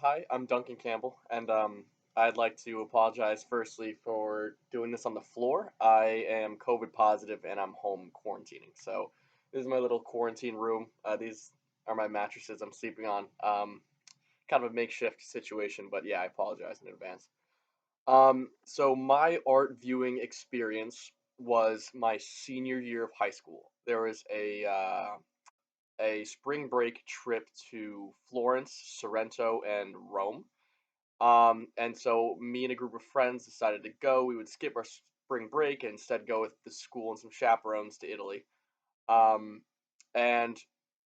Hi, I'm Duncan Campbell, and I'd like to apologize firstly for doing this on the floor. I am COVID positive and I'm home quarantining. So this is my little quarantine room. These are my mattresses I'm sleeping on. Kind of a makeshift situation, but yeah, I apologize in advance. So my art viewing experience was my senior year of high school. There was a spring break trip to Florence, Sorrento, and Rome. And so me and a group of friends decided to go. We would skip our spring break and instead go with the school and some chaperones to Italy. Um, and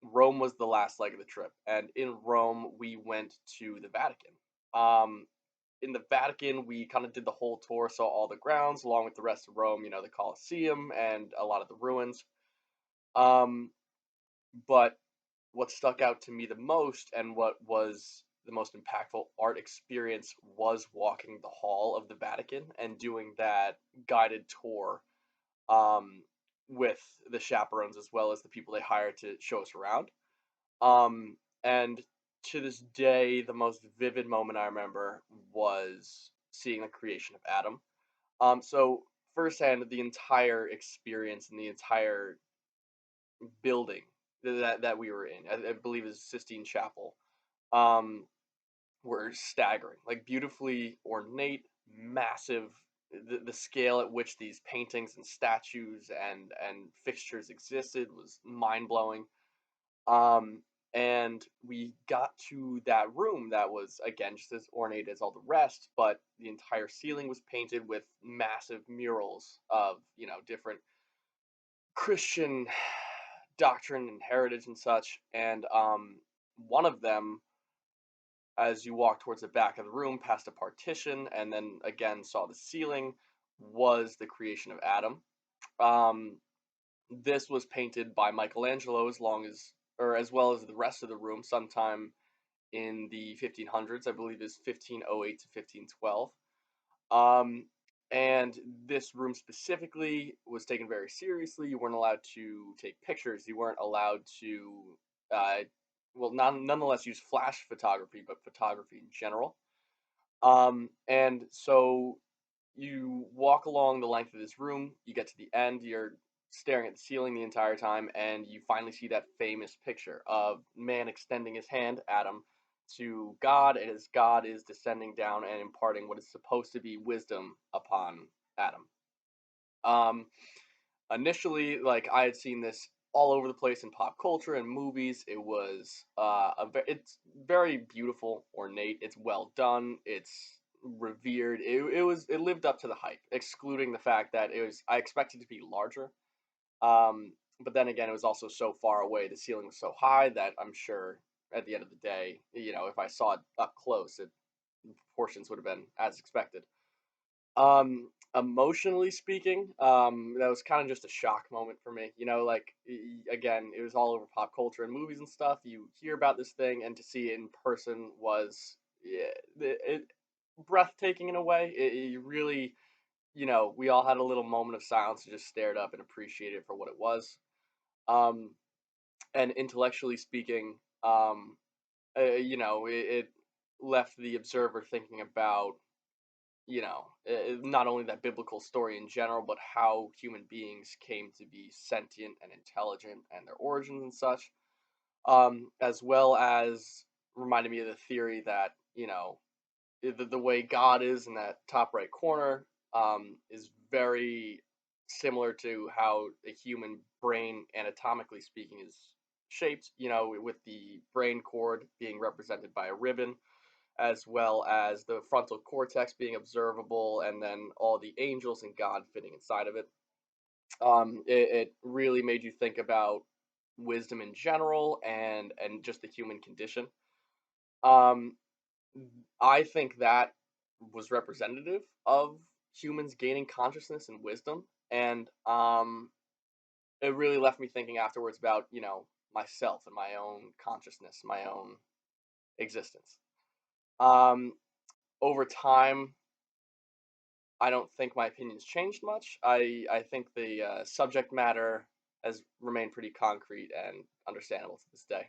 Rome was the last leg of the trip. And in Rome, we went to the Vatican. Um, in the Vatican, we kind of did the whole tour, saw all the grounds along with the rest of Rome, the Colosseum and a lot of the ruins. Um, but what stuck out to me the most and what was the most impactful art experience was walking the hall of the Vatican and doing that guided tour um, with the chaperones as well as the people they hired to show us around. Um, and to this day, the most vivid moment I remember was seeing the creation of Adam. So firsthand, the entire experience and the entire building that we were in, I believe is Sistine Chapel, um, were staggering, like beautifully ornate, massive. The scale at which these paintings and statues and fixtures existed was mind blowing. Um, and we got to that room that was again just as ornate as all the rest, but the entire ceiling was painted with massive murals of different Christian doctrine and heritage and such. And one of them, as you walk towards the back of the room, past a partition, and then again saw the ceiling, was the creation of Adam. Um, this was painted by Michelangelo as well as the rest of the room sometime in the 1500s. I believe is 1508 to 1512. Um, and this room specifically was taken very seriously. You weren't allowed to take pictures. You weren't allowed to, uh, nonetheless, use flash photography, but photography in general. And so you walk along the length of this room. You get to the end. You're staring at the ceiling the entire time, and you finally see that famous picture of man extending his hand, Adam, to God, and as God is descending down and imparting what is supposed to be wisdom upon Adam. Um, Initially, like I had seen this all over the place in pop culture and movies. It was it's very beautiful, ornate. It's well done. It's revered. It lived up to the hype, excluding the fact that it was I expected to be larger. But then again, it was also so far away. The ceiling was so high that I'm sure at the end of the day, if I saw it up close, proportions would have been as expected. Emotionally speaking, that was kind of just a shock moment for me. Like again, it was all over pop culture and movies and stuff. You hear about this thing, and to see it in person was yeah, breathtaking in a way. It really, we all had a little moment of silence and just stared up and appreciated it for what it was. Um, and intellectually speaking, it left the observer thinking about not only that biblical story in general, but how human beings came to be sentient and intelligent and their origins and such, as well as reminded me of the theory that, the way God is in that top right corner is very similar to how a human brain, anatomically speaking, is shaped, with the brain cord being represented by a ribbon as well as the frontal cortex being observable, and then all the angels and God fitting inside of it. It really made you think about wisdom in general and just the human condition. Um, I think that was representative of humans gaining consciousness and wisdom, and it really left me thinking afterwards about myself and my own consciousness, my own existence. Um, Over time, I don't think my opinion's changed much. I think the subject matter has remained pretty concrete and understandable to this day.